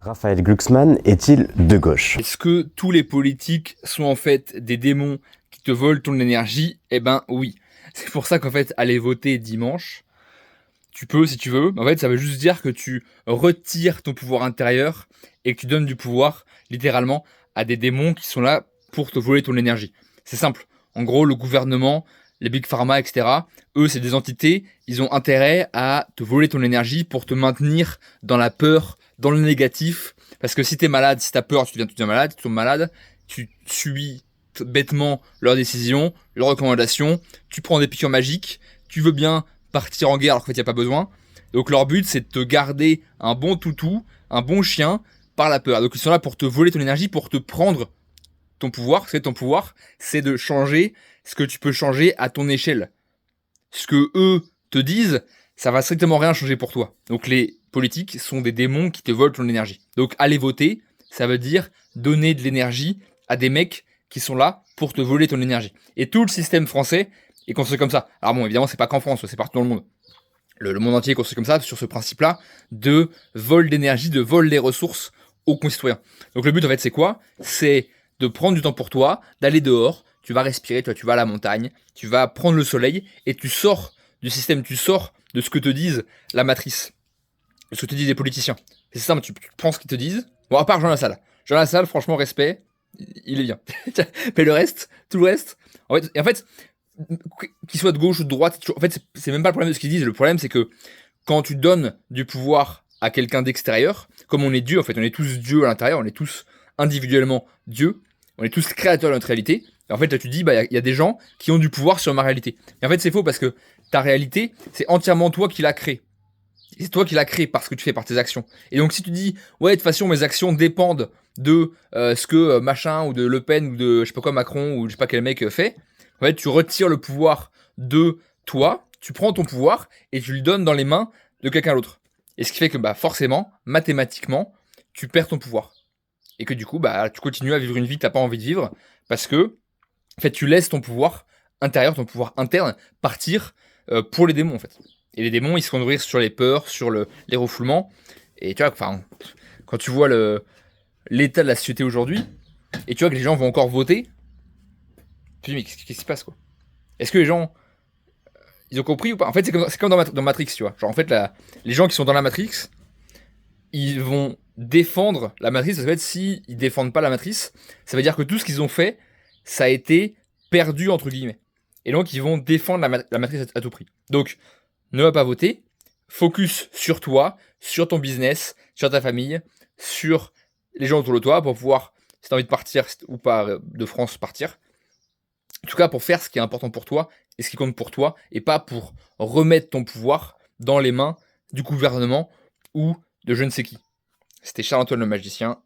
Raphaël Glucksmann est-il de gauche? Est-ce que tous les politiques sont en fait des démons qui te volent ton énergie? Eh ben oui. C'est pour ça qu'en fait, aller voter dimanche, tu peux si tu veux. En fait, ça veut juste dire que tu retires ton pouvoir intérieur et que tu donnes du pouvoir, littéralement, à des démons qui sont là pour te voler ton énergie. C'est simple. En gros, le gouvernement, les big pharma, etc., eux, c'est des entités, ils ont intérêt à te voler ton énergie pour te maintenir dans la peur, dans le négatif. Parce que si t'es malade, si t'as peur, tu deviens malade, tu tombes malade, tu subis bêtement leurs décisions, leurs recommandations, tu prends des piqûres magiques, tu veux bien partir en guerre alors qu'en fait il n'y a pas besoin. Donc leur but c'est de te garder un bon toutou, un bon chien par la peur. Donc ils sont là pour te voler ton énergie, pour te prendre ton pouvoir. C'est ton pouvoir, c'est de changer ce que tu peux changer à ton échelle. Ce que eux te disent, ça va strictement rien changer pour toi. Donc les politiques sont des démons qui te volent ton énergie. Donc aller voter, ça veut dire donner de l'énergie à des mecs qui sont là pour te voler ton énergie. Et tout le système français est construit comme ça. Alors bon, évidemment, c'est pas qu'en France, c'est partout dans le monde. Le monde entier est construit comme ça, sur ce principe-là de vol d'énergie, de vol des ressources aux concitoyens. Donc le but, en fait, c'est quoi? C'est de prendre du temps pour toi, d'aller dehors, tu vas respirer, tu vas à la montagne, tu vas prendre le soleil, et tu sors du système, tu sors de ce que te disent la matrice, de ce que te disent les politiciens. C'est simple, tu prends ce qu'ils te disent. Bon, à part Jean Lassalle. Jean Lassalle, franchement, respect, il est bien. Mais le reste, tout le reste, en fait qu'il soit de gauche ou de droite, en fait, c'est même pas le problème de ce qu'ils disent. Le problème, c'est que quand tu donnes du pouvoir à quelqu'un d'extérieur, comme on est Dieu, en fait, on est tous Dieu à l'intérieur, on est tous individuellement Dieu, on est tous créateurs de notre réalité. Et en fait, là, tu dis, bah, il y a des gens qui ont du pouvoir sur ma réalité. Et en fait, c'est faux parce que ta réalité, c'est entièrement toi qui l'as créée. C'est toi qui l'as créé parce que tu fais par tes actions. Et donc si tu dis ouais de toute façon mes actions dépendent de ce que machin ou de Le Pen ou de je sais pas quoi Macron ou je sais pas quel mec fait, en fait tu retires le pouvoir de toi, tu prends ton pouvoir et tu le donnes dans les mains de quelqu'un d'autre. Et ce qui fait que bah forcément, mathématiquement, tu perds ton pouvoir. Et que du coup bah tu continues à vivre une vie que t'as pas envie de vivre parce que en fait tu laisses ton pouvoir intérieur, ton pouvoir interne partir pour les démons en fait. Et les démons, ils se font nourrir sur les peurs, sur les refoulements. Et tu vois, enfin, quand tu vois l'état de la société aujourd'hui, et tu vois que les gens vont encore voter, tu te dis, mais qu'est-ce qui se passe, quoi? Est-ce que les gens, ils ont compris ou pas? En fait, c'est comme dans Matrix, tu vois. Genre, en fait, les gens qui sont dans la Matrix, ils vont défendre la Matrice. Ça veut dire, s'ils défendent pas la Matrice, ça veut dire que tout ce qu'ils ont fait, ça a été perdu, entre guillemets. Et donc, ils vont défendre la Matrice à tout prix. Donc, ne va pas voter, focus sur toi, sur ton business, sur ta famille, sur les gens autour de toi pour pouvoir, si tu as envie de partir ou pas de France, partir. En tout cas, pour faire ce qui est important pour toi et ce qui compte pour toi et pas pour remettre ton pouvoir dans les mains du gouvernement ou de je ne sais qui. C'était Charles-Antoine le magicien.